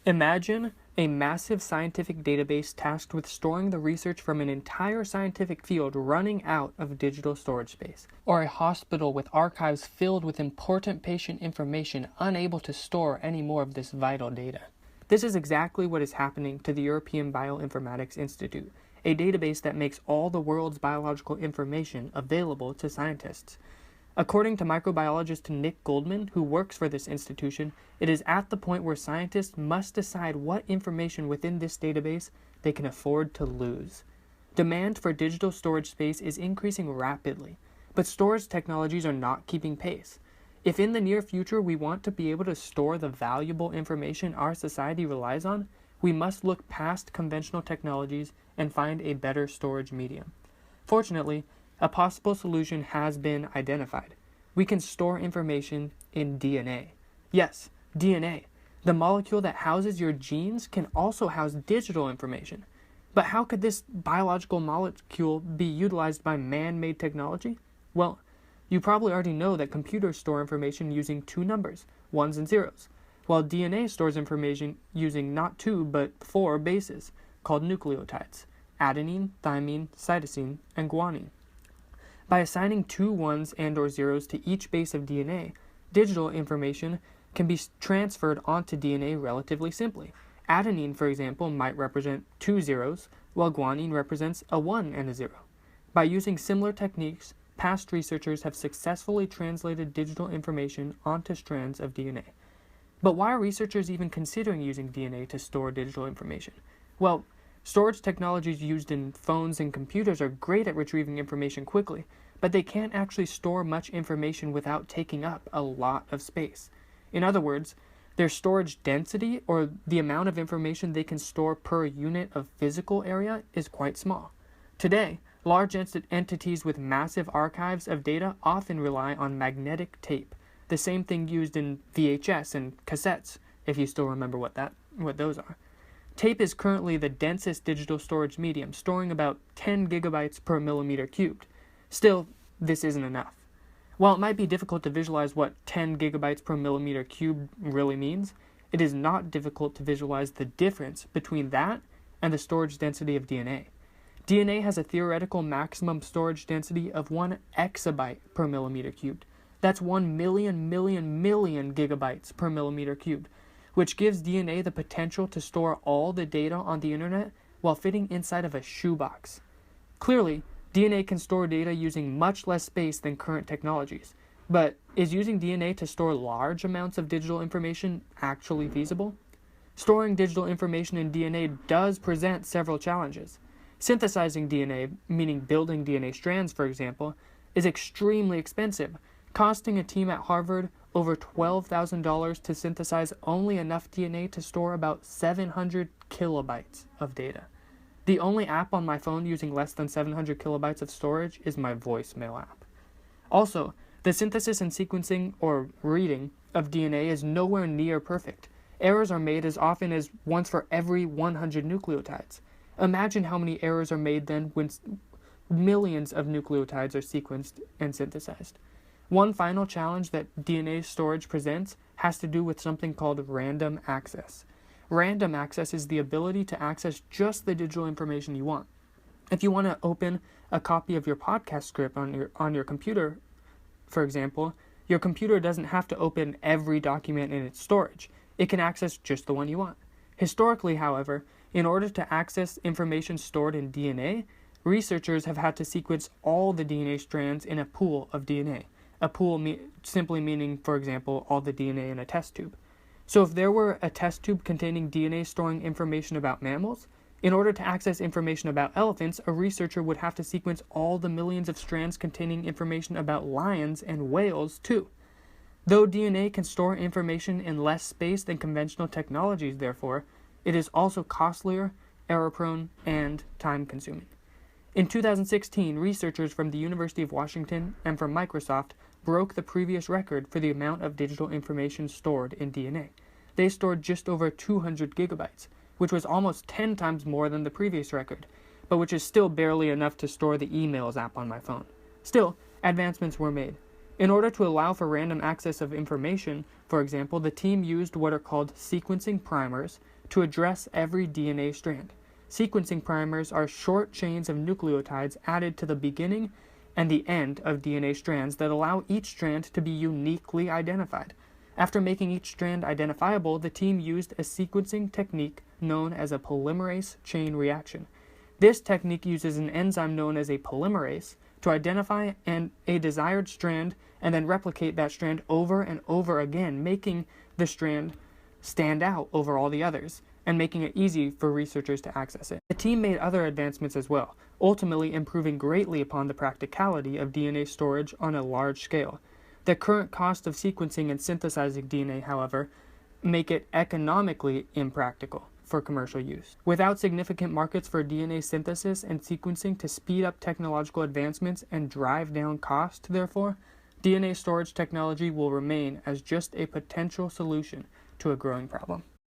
Imagine a massive scientific database tasked with storing the research from an entire scientific field running out of digital storage space, or a hospital with archives filled with important patient information unable to store any more of this vital data. This is exactly what is happening to the European Bioinformatics Institute, a database that makes all the world's biological information available to scientists. According to microbiologist Nick Goldman, who works for this institution, it is at the point where scientists must decide what information within this database they can afford to lose. Demand for digital storage space is increasing rapidly, but storage technologies are not keeping pace. If in the near future we want to be able to store the valuable information our society relies on, we must look past conventional technologies and find a better storage medium. Fortunately, a possible solution has been identified. We can store information in DNA. Yes, DNA. The molecule that houses your genes can also house digital information. But how could this biological molecule be utilized by man-made technology? Well, you probably already know that computers store information using two numbers, ones and zeros, while DNA stores information using not two but 4 bases, called nucleotides: adenine, thymine, cytosine, and guanine. By assigning 2 ones and or zeros to each base of DNA, digital information can be transferred onto DNA relatively simply. Adenine, for example, might represent 2 zeros, while guanine represents a 1 and a 0. By using similar techniques, past researchers have successfully translated digital information onto strands of DNA. But why are researchers even considering using DNA to store digital information? Well, storage technologies used in phones and computers are great at retrieving information quickly, but they can't actually store much information without taking up a lot of space. In other words, their storage density, or the amount of information they can store per unit of physical area, is quite small. Today, large entities with massive archives of data often rely on magnetic tape, the same thing used in VHS and cassettes, if you still remember what those are. Tape is currently the densest digital storage medium, storing about 10 gigabytes per millimeter cubed. Still, this isn't enough. While it might be difficult to visualize what 10 gigabytes per millimeter cubed really means, it is not difficult to visualize the difference between that and the storage density of DNA. DNA has a theoretical maximum storage density of 1 exabyte per millimeter cubed. That's 1 million gigabytes per millimeter cubed, which gives DNA the potential to store all the data on the internet while fitting inside of a shoebox. Clearly, DNA can store data using much less space than current technologies, but is using DNA to store large amounts of digital information actually feasible? Storing digital information in DNA does present several challenges. Synthesizing DNA, meaning building DNA strands, for example, is extremely expensive, costing a team at Harvard over $12,000 to synthesize only enough DNA to store about 700 kilobytes of data. The only app on my phone using less than 700 kilobytes of storage is my voicemail app. Also, the synthesis and sequencing, or reading, of DNA is nowhere near perfect. Errors are made as often as once for every 100 nucleotides. Imagine how many errors are made then when millions of nucleotides are sequenced and synthesized. One final challenge that DNA storage presents has to do with something called random access. Random access is the ability to access just the digital information you want. If you want to open a copy of your podcast script on your computer, for example, your computer doesn't have to open every document in its storage. It can access just the one you want. Historically, however, in order to access information stored in DNA, researchers have had to sequence all the DNA strands in a pool of DNA. A pool simply meaning, for example, all the DNA in a test tube. So if there were a test tube containing DNA storing information about mammals, in order to access information about elephants, a researcher would have to sequence all the millions of strands containing information about lions and whales too. Though DNA can store information in less space than conventional technologies, therefore, it is also costlier, error-prone, and time-consuming. In 2016, researchers from the University of Washington and from Microsoft broke the previous record for the amount of digital information stored in DNA. They stored just over 200 gigabytes, which was almost 10 times more than the previous record, but which is still barely enough to store the emails app on my phone. Still, advancements were made. In order to allow for random access of information, for example, the team used what are called sequencing primers to address every DNA strand. Sequencing primers are short chains of nucleotides added to the beginning and the end of DNA strands that allow each strand to be uniquely identified. After making each strand identifiable, the team used a sequencing technique known as a polymerase chain reaction. This technique uses an enzyme known as a polymerase to identify a desired strand and then replicate that strand over and over again, making the strand stand out over all the others and making it easy for researchers to access it. The team made other advancements as well, ultimately improving greatly upon the practicality of DNA storage on a large scale. The current cost of sequencing and synthesizing DNA, however, make it economically impractical for commercial use. Without significant markets for DNA synthesis and sequencing to speed up technological advancements and drive down cost, therefore, DNA storage technology will remain as just a potential solution to a growing problem.